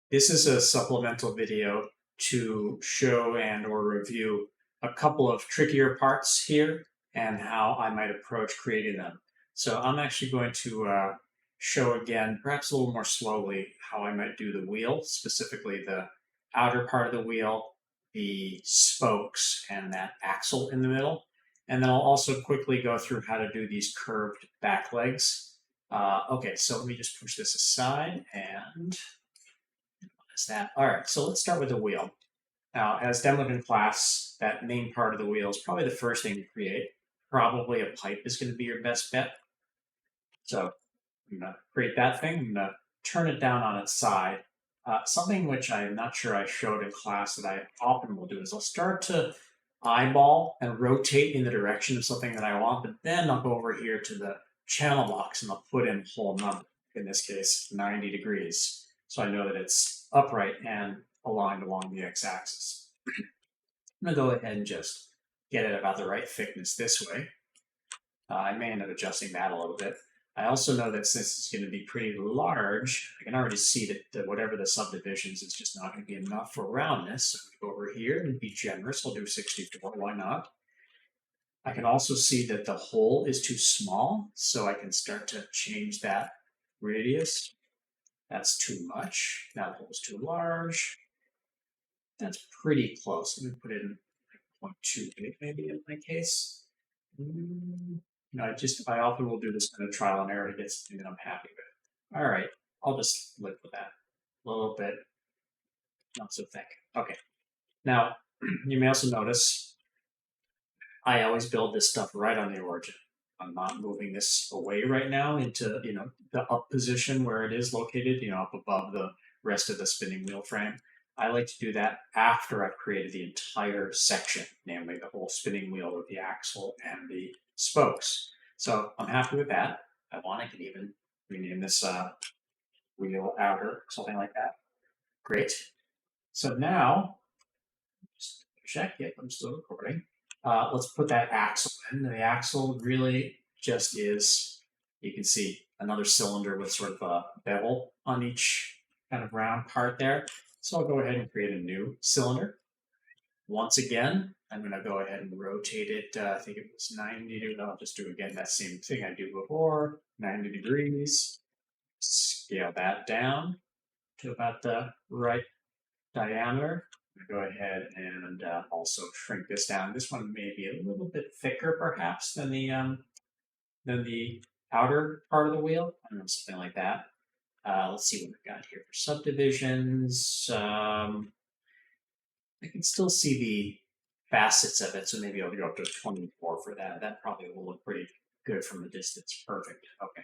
This is a supplemental video to show and or review a couple of trickier parts here and how I might approach creating them. So I'm actually going to show again, perhaps a little more slowly, how I might do the wheel, specifically the outer part of the wheel, the spokes, and that axle in the middle. And then I'll also quickly go through how to do these curved back legs. Okay, so let me just push this aside and is that. All right, so let's start with the wheel. Now, as demoed in class, that main part of the wheel is probably the first thing to create. Probably a pipe is going to be your best bet. So I'm going to create that thing. I'm going to turn it down on its side. Something which I'm not sure I showed in class that I often will do is I'll start to eyeball and rotate in the direction of something that I want, but then I'll go over here to the channel box and I'll put in a whole number, in this case, 90 degrees. So I know that it's upright and aligned along the x-axis. I'm going to go ahead and just get it about the right thickness this way. I may end up adjusting that a little bit. I also know that since it's going to be pretty large, I can already see that whatever the subdivisions is just not going to be enough for roundness. So I'm going to go over here and be generous. I'll do 64. Why not? I can also see that the hole is too small, so I can start to change that radius. That's too much. Now the hole's too large. That's pretty close. Let me put it in 0.28 maybe in my case. I often will do this kind of trial and error to get something that I'm happy with. All right, I'll just live with that. A little bit, not so thick. Okay. Now, you may also notice I always build this stuff right on the origin. I'm not moving this away right now into, the up position where it is located, up above the rest of the spinning wheel frame. I like to do that after I've created the entire section, namely the whole spinning wheel with the axle and the spokes. So I'm happy with that. I can even rename this wheel outer, something like that. Great. So now, just check, yep, I'm still recording. Let's put that axle in. The axle really just is, you can see another cylinder with sort of a bevel on each kind of round part there. So I'll go ahead and create a new cylinder. Once again, I'm going to go ahead and rotate it. I think it was 90 degrees. I'll just do again that same thing I do before, 90 degrees. Scale that down to about the right diameter. I'm going to go ahead and also shrink this down. This one may be a little bit thicker, perhaps, than the outer part of the wheel. I don't know, something like that. Let's see what we've got here for subdivisions. I can still see the facets of it, so maybe I'll go up to 24 for that. That probably will look pretty good from a distance. Perfect. Okay.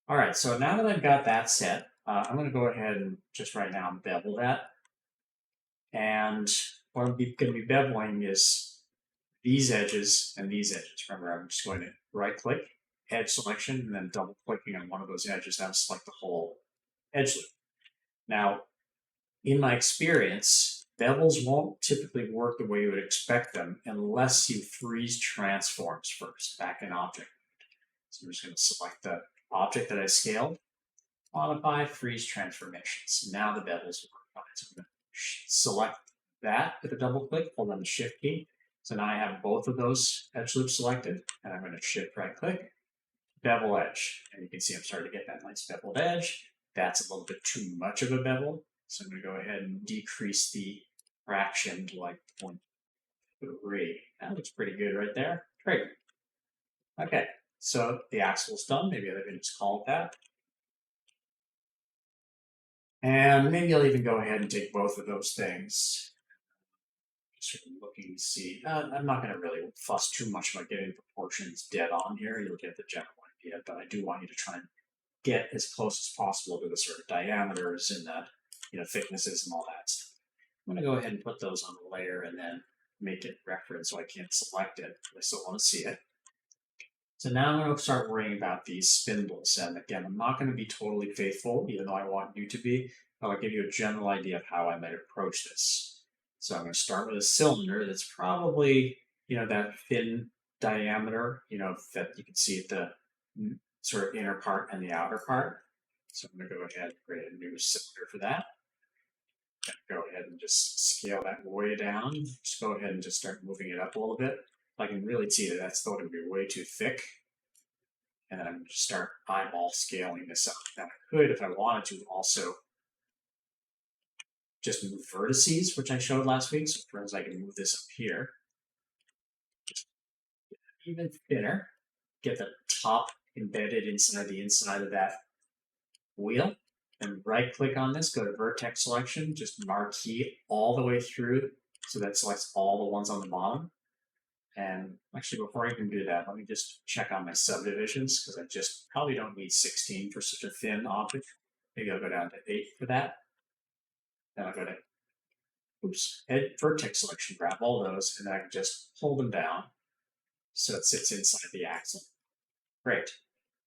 All right, so now that I've got that set, I'm going to go ahead and just right now bevel that. And what I'm going to be beveling is these edges and these edges. Remember, I'm just going to right click, edge selection, and then double clicking on one of those edges. That'll select the whole edge loop. Now, in my experience, bevels won't typically work the way you would expect them unless you freeze transforms first back in object. So I'm just going to select the object that I scaled, modify, freeze transformations. Now the bevels will work fine. So I'm going to select that with a double click, hold on the shift key. So now I have both of those edge loops selected, and I'm going to shift right click, bevel edge. And you can see I'm starting to get that nice beveled edge. That's a little bit too much of a bevel. So I'm going to go ahead and decrease the fraction to like 0.3. That looks pretty good right there. Great. Okay, so the axle's done. Maybe I can just call it that. And maybe I'll even go ahead and take both of those things. Just sort of looking to see. I'm not going to really fuss too much about getting proportions dead on here. You'll get the general idea, but I do want you to try and get as close as possible to the sort of diameters and the thicknesses and all that stuff. I'm going to go ahead and put those on the layer and then make it reference so I can't select it. I still want to see it. So now I'm going to start worrying about these spindles. And again, I'm not going to be totally faithful, even though I want you to be. I'll give you a general idea of how I might approach this. So I'm going to start with a cylinder that's probably, that thin diameter, that you can see at the sort of inner part and the outer part. So I'm going to go ahead and create a new cylinder for that. Go ahead and just scale that way down. Just go ahead and just start moving it up a little bit. I can really see that that's going to be way too thick. And then I'm going to start eyeball scaling this up. Now I could, if I wanted to, also just move vertices, which I showed last week. So for instance, I can move this up here. Just even thinner. Get the top embedded inside of that wheel. And right click on this, go to vertex selection, just marquee all the way through so that selects all the ones on the bottom. And actually, before I even do that, let me just check on my subdivisions because I just probably don't need 16 for such a thin object. Maybe I'll go down to 8 for that. Then I'll go to vertex selection, grab all those, and then I can just hold them down so it sits inside the axle. Great.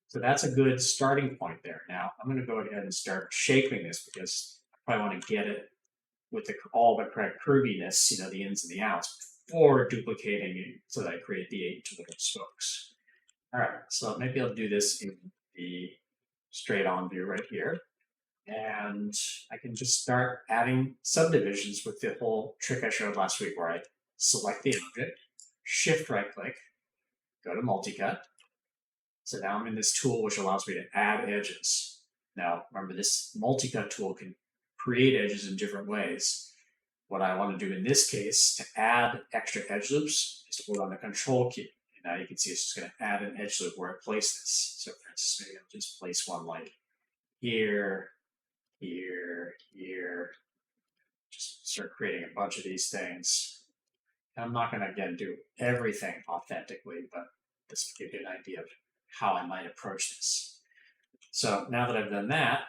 So that's a good starting point there. Now I'm going to go ahead and start shaping this because I probably want to get it with all the correct curviness, the ins and the outs, before duplicating it so that I create the 8 little spokes. All right, so maybe I'll do this in the straight on view right here. And I can just start adding subdivisions with the whole trick I showed last week where I select the object, shift right click, go to multi-cut. So now I'm in this tool which allows me to add edges. Now remember, this multi-cut tool can create edges in different ways. What I want to do in this case to add extra edge loops is to hold on the control key. And now you can see it's just going to add an edge loop where I place this. So for instance, maybe I'll just place one like here, here, here. Just start creating a bunch of these things. And I'm not going to, again, do everything authentically, but this will give you an idea of how I might approach this. So now that I've done that,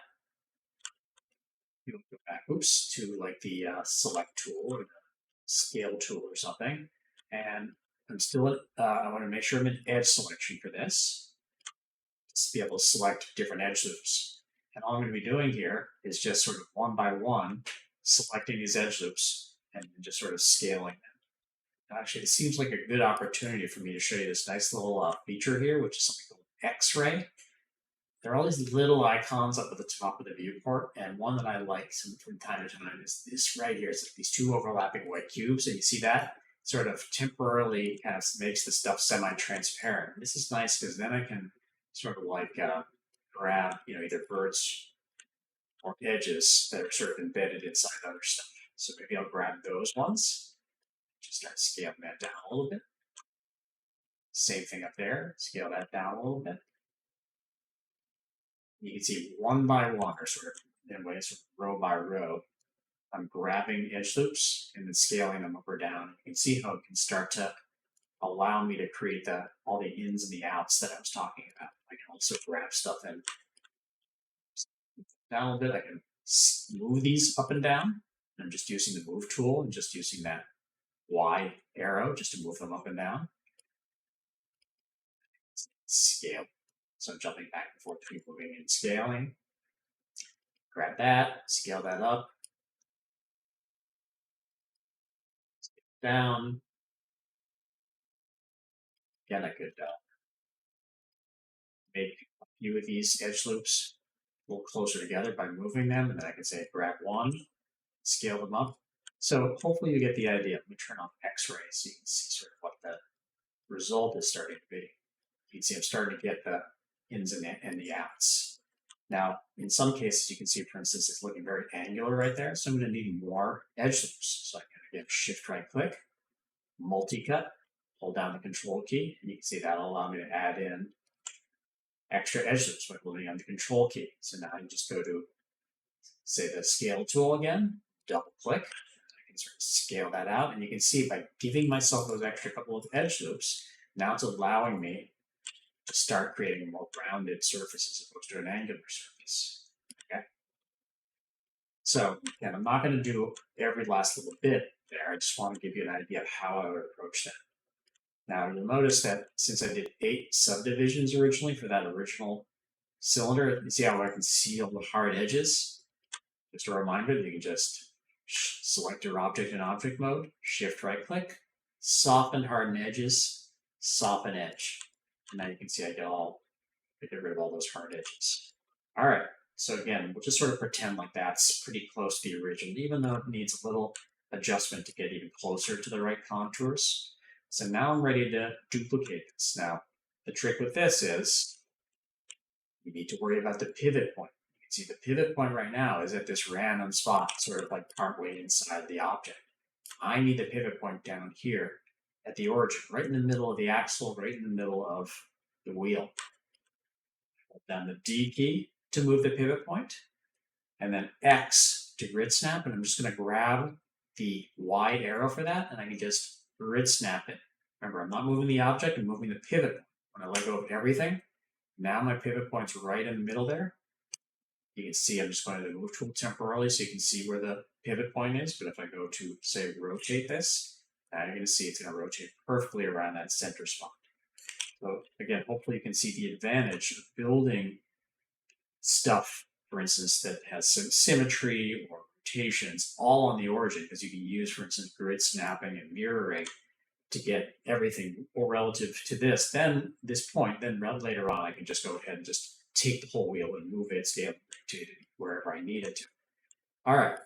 you'll go back, to like the select tool or the scale tool or something. And I'm still, I want to make sure I'm in edge selection for this. Just be able to select different edge loops. And all I'm going to be doing here is just sort of one by one, selecting these edge loops and just sort of scaling them. Actually, it seems like a good opportunity for me to show you this nice little feature here, which is something called X-ray. There are all these little icons up at the top of the viewport, and one that I like from time to time is this right here. It's like these two overlapping white cubes, and you see that sort of temporarily kind of makes the stuff semi-transparent. This is nice because then I can sort of like grab, either birds or edges that are sort of embedded inside other stuff. So maybe I'll grab those ones. Just start scaling that down a little bit. Same thing up there. Scale that down a little bit. You can see one by one, or sort of in ways, sort of row by row, I'm grabbing edge loops and then scaling them up or down. You can see how it can start to allow me to create all the ins and the outs that I was talking about. I can also grab stuff in down a little bit. I can move these up and down. I'm just using the move tool and just using that Y arrow just to move them up and down. Scale. So I'm jumping back and forth between moving and scaling. Grab that, scale that up, scale down. Again, I could make a few of these edge loops a little closer together by moving them, and then I can say grab one, scale them up. So hopefully you get the idea. Let me turn off X-ray so you can see sort of what the result is starting to be. You can see I'm starting to get the ins and the outs. Now, in some cases, you can see, for instance, it's looking very angular right there. So I'm going to need more edge loops. So I can, again, shift right click, multi-cut, hold down the control key, and you can see that'll allow me to add in extra edge loops by holding on the control key. So now I can just go to, say, the scale tool again, double click, I can sort of scale that out, and you can see by giving myself those extra couple of edge loops, now it's allowing me to start creating a more rounded surface as opposed to an angular surface. Okay. So again, I'm not going to do every last little bit there. I just want to give you an idea of how I would approach that. Now you'll notice that since I did 8 subdivisions originally for that original cylinder, you see how I can see all the hard edges? Just a reminder that you can just select your object in object mode, shift right click, soften harden edges, soften edge. And now you can see I get rid of all those hard edges. All right, So again, we'll just sort of pretend like that's pretty close to the original, even though it needs a little adjustment to get even closer to the right contours. So now I'm ready to duplicate this. Now, the trick with this is you need to worry about the pivot point. You can see the pivot point right now is at this random spot, sort of like partway inside the object. I need the pivot point down here at the origin, right in the middle of the axle, right in the middle of the wheel. Hold down the D key to move the pivot point, and then X to grid snap, and I'm just going to grab the Y arrow for that, and I can just grid snap it. Remember, I'm not moving the object, I'm moving the pivot point. When I let go of everything, now my pivot point's right in the middle there. You can see I'm just going to move tool temporarily so you can see where the pivot point is, but if I go to, say, rotate this, now you're going to see it's going to rotate perfectly around that center spot. So again, hopefully you can see the advantage of building stuff, for instance, that has some symmetry or rotations all on the origin, because you can use, for instance, grid snapping and mirroring to get everything or relative to this. Then this point, then later on, I can just go ahead and just take the whole wheel and move it, scale it, rotate it wherever I need it to. All right.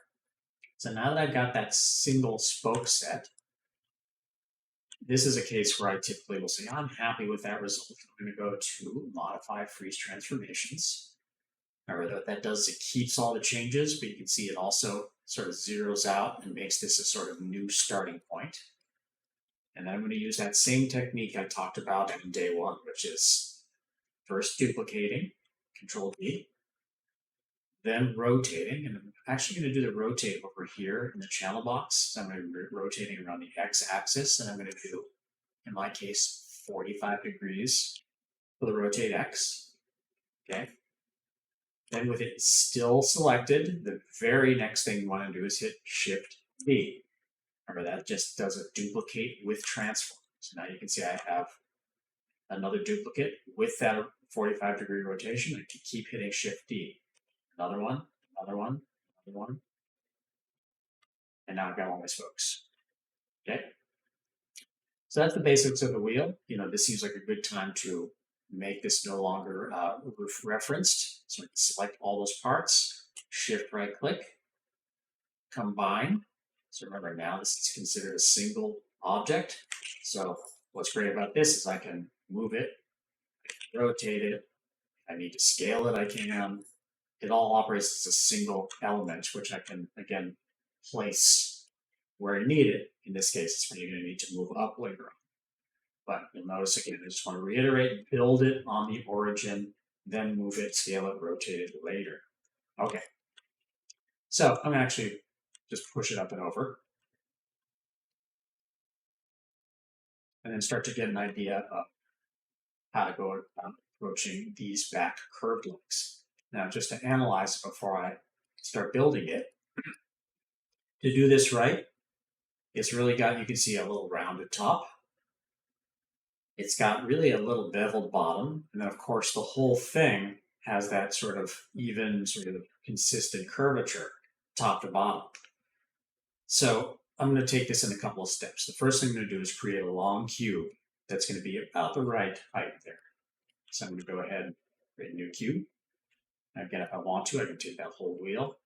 So now that I've got that single spoke set, this is a case where I typically will say, I'm happy with that result. I'm going to go to Modify Freeze Transformations. Remember, what that does is it keeps all the changes, but you can see it also sort of zeroes out and makes this a sort of new starting point. And then I'm going to use that same technique I talked about in day one, which is first duplicating, Control D, then rotating. And I'm actually going to do the rotate over here in the channel box. So I'm going to be rotating around the X axis, and I'm going to do, in my case, 45 degrees for the rotate X. Okay. Then with it still selected, the very next thing you want to do is hit Shift D. Remember, that just does a duplicate with transform. So now you can see I have another duplicate with that 45-degree rotation. I can keep hitting Shift D. Another one, another one, another one. And now I've got all my spokes. Okay? So that's the basics of the wheel. This seems like a good time to make this no longer referenced. So I can select all those parts, Shift right click, combine. So remember, now this is considered a single object. So what's great about this is I can move it, I can rotate it, I need to scale it, I can. It all operates as a single element, which I can, again, place where I need it. In this case, it's when you're going to need to move up later on. But you'll notice, again, I just want to reiterate, build it on the origin, then move it, scale it, rotate it later. Okay. So I'm going to actually just push it up and over. And then start to get an idea of how to go about approaching these back curved links. Now, just to analyze it before I start building it, to do this right, it's really got, you can see a little rounded top. It's got really a little beveled bottom. And then, of course, the whole thing has that sort of even, sort of consistent curvature, top to bottom. So I'm going to take this in a couple of steps. The first thing I'm going to do is create a long cube that's going to be about the right height there. So I'm going to go ahead and create a new cube. Again, if I want to, I can take that whole wheel,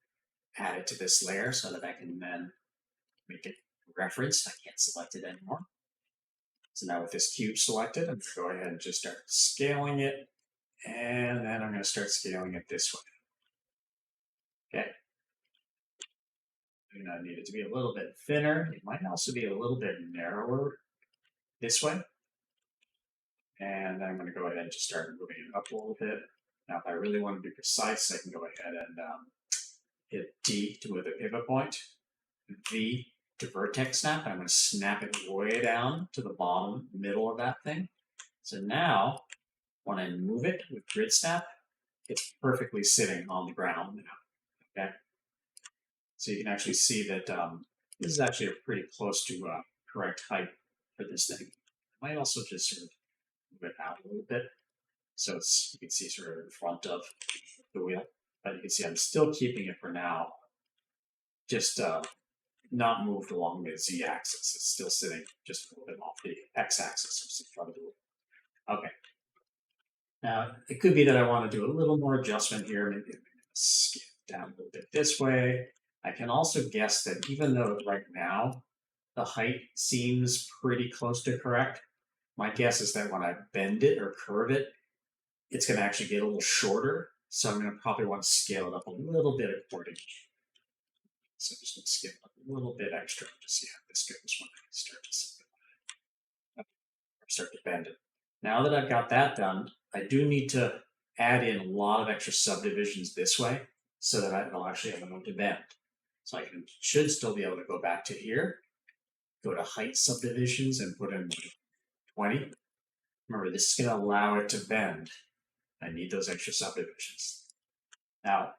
add it to this layer so that I can then make it referenced. I can't select it anymore. So now with this cube selected, I'm going to go ahead and just start scaling it. And then I'm going to start scaling it this way. Okay. I need it to be a little bit thinner. It might also be a little bit narrower this way. And I'm going to go ahead and just start moving it up a little bit. Now, if I really want to be precise, I can go ahead and hit D to move the pivot point, V to vertex snap. I'm going to snap it way down to the bottom middle of that thing. So now, when I move it with grid snap, it's perfectly sitting on the ground now. Okay. So you can actually see that this is actually a pretty close to correct height for this thing. I might also just sort of move it out a little bit. So it's, you can see sort of in front of the wheel. But you can see I'm still keeping it for now, just not moved along the z-axis. It's still sitting just a little bit off the x-axis, which is in front of the wheel. Okay. Now, it could be that I want to do a little more adjustment here, maybe skip down a little bit this way. I can also guess that even though right now the height seems pretty close to correct, my guess is that when I bend it or curve it, it's going to actually get a little shorter. So I'm going to probably want to scale it up a little bit accordingly. So I'm just going to skip a little bit extra to see how this goes when I start to simplify it, or start to bend it. Now that I've got that done, I do need to add in a lot of extra subdivisions this way so that I'll actually have enough to bend. So I should still be able to go back to here, go to height subdivisions and put in 20. Remember, this is going to allow it to bend. I need those extra subdivisions. Now,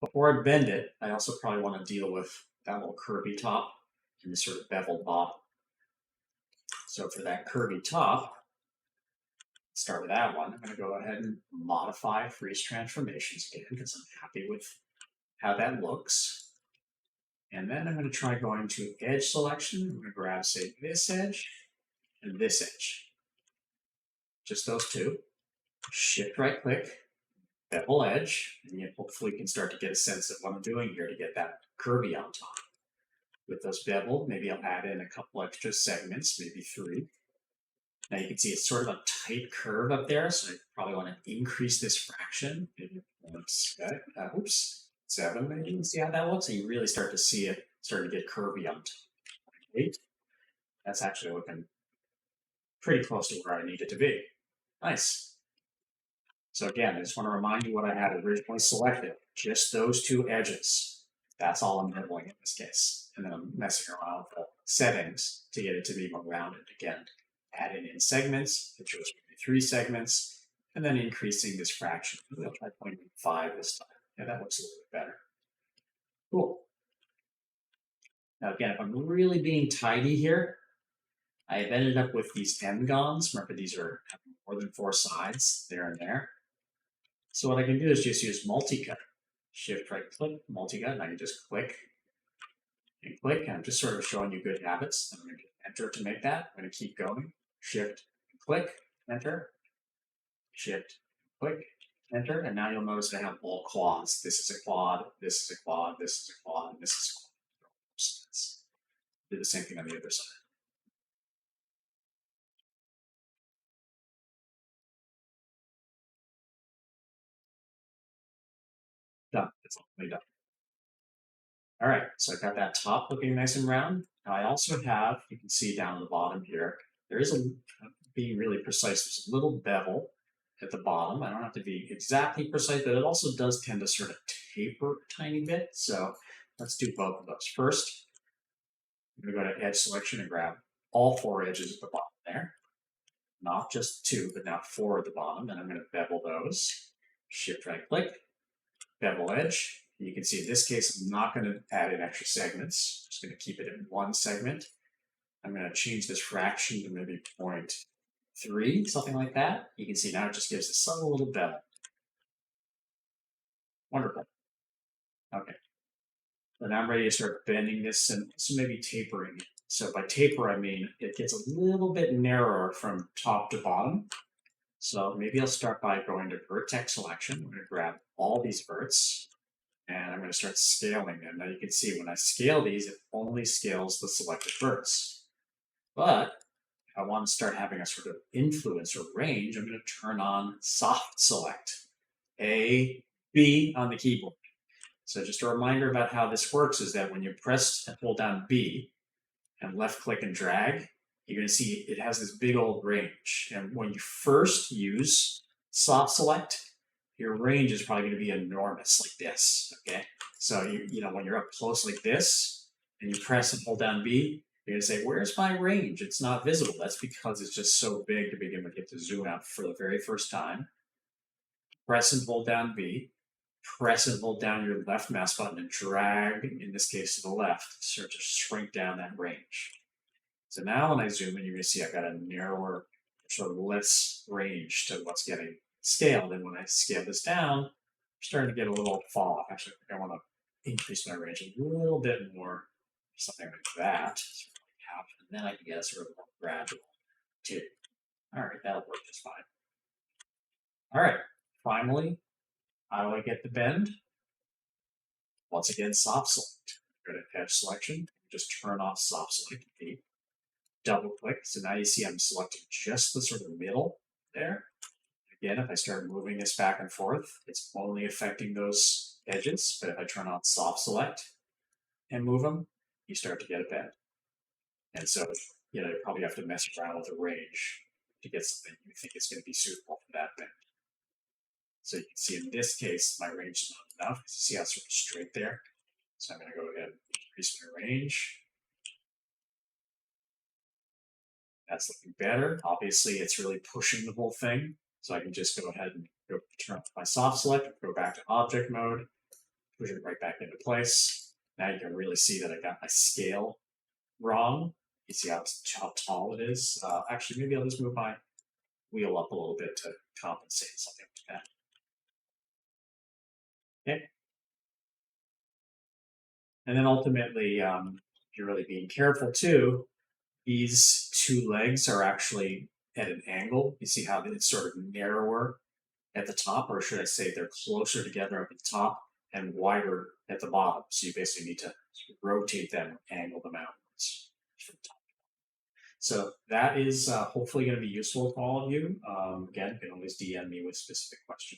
before I bend it, I also probably want to deal with that little curvy top and this sort of beveled bottom. So for that curvy top, start with that one. I'm going to go ahead and modify freeze transformations again because I'm happy with how that looks. And then I'm going to try going to edge selection. I'm going to grab, say, this edge and this edge. Just those two. Shift right click, bevel edge, and you hopefully can start to get a sense of what I'm doing here to get that curvy on top. With those beveled, maybe I'll add in a couple extra segments, maybe 3. Now you can see it's sort of a tight curve up there, so I probably want to increase this fraction. Maybe oops, 7 maybe. You can see how that looks. So you really start to see it start to get curvy on top. 8. That's actually looking pretty close to where I need it to be. Nice. So again, I just want to remind you what I had originally selected. Just those 2 edges. That's all I'm nibbling in this case. And then I'm messing around with the settings to get it to be more rounded. Again, adding in segments, it shows me 3 segments, and then increasing this fraction. I'll try 0.5 this time. Yeah, that looks a little bit better. Cool. Now again, if I'm really being tidy here, I have ended up with these n-gons. Remember, these are more than 4 sides there and there. So what I can do is just use multi-cut. Shift right click, multi-cut, and I can just click and click, and I'm just sort of showing you good habits. I'm going to enter to make that. I'm going to keep going. Shift, click, enter, shift, click, enter, and now you'll notice I have all quads. This is a quad, this is a quad, this is a quad, and this is a quad. Do the same thing on the other side. Done. It's all done. All right, so I've got that top looking nice and round. Now I also have, you can see down the bottom here, there is being really precise, there's a little bevel at the bottom. I don't have to be exactly precise, but it also does tend to sort of taper a tiny bit. So let's do both of those. First, I'm going to go to edge selection and grab all 4 edges at the bottom there. Not just 2, but now 4 at the bottom, and I'm going to bevel those. Shift right click, bevel edge. You can see in this case, I'm not going to add in extra segments. I'm just going to keep it in 1 segment. I'm going to change this fraction to maybe 0.3, something like that. You can see now it just gives a subtle little bevel. Wonderful. Okay. So now I'm ready to start bending this and so maybe tapering it. So by taper, I mean it gets a little bit narrower from top to bottom. So maybe I'll start by going to vertex selection. I'm going to grab all these verts. And I'm going to start scaling them. Now you can see when I scale these, it only scales the selected verts. But if I want to start having a sort of influence or range, I'm going to turn on soft select, A, B on the keyboard. So just a reminder about how this works is that when you press and hold down B and left click and drag, you're going to see it has this big old range. And when you first use soft select, your range is probably going to be enormous like this, okay? So, you know, when you're up close like this and you press and hold down B, you're going to say, where's my range? It's not visible. That's because it's just so big to begin with. You have to zoom out for the very first time. Press and hold down B. Press and hold down your left mouse button and drag, in this case, to the left, to shrink down that range. So now when I zoom in, you're going to see I've got a narrower, sort of less range to what's getting scaled. And when I scale this down, I'm starting to get a little fall off. Actually, I want to increase my range a little bit more, something like that. And then I can get a sort of more gradual too. All right, that'll work just fine. All right, finally, How do I get the bend? Once again, soft select. Go to edge selection, just turn off soft select key. Double click. So now you see I'm selecting just the sort of middle there. Again, if I start moving this back and forth, it's only affecting those edges. But if I turn on soft select and move them, you start to get a bend. And so, you probably have to mess around with the range to get something you think is going to be suitable for that bend. So you can see in this case, my range is not enough. You see how it's sort of straight there. So I'm going to go ahead and increase my range. That's looking better. Obviously, it's really pushing the whole thing. So I can just go ahead and turn off my soft select, go back to object mode, push it right back into place. Now you can really see that I got my scale wrong. You see how tall it is. Actually, maybe I'll just move my wheel up a little bit to compensate something like that. Okay. And then ultimately, if you're really being careful too, these two legs are actually at an angle. You see how it's sort of narrower at the top, or should I say they're closer together up at the top and wider at the bottom. So you basically need to rotate them, angle them outwards. So that is hopefully going to be useful to all of you. Again, you can always DM me with specific questions.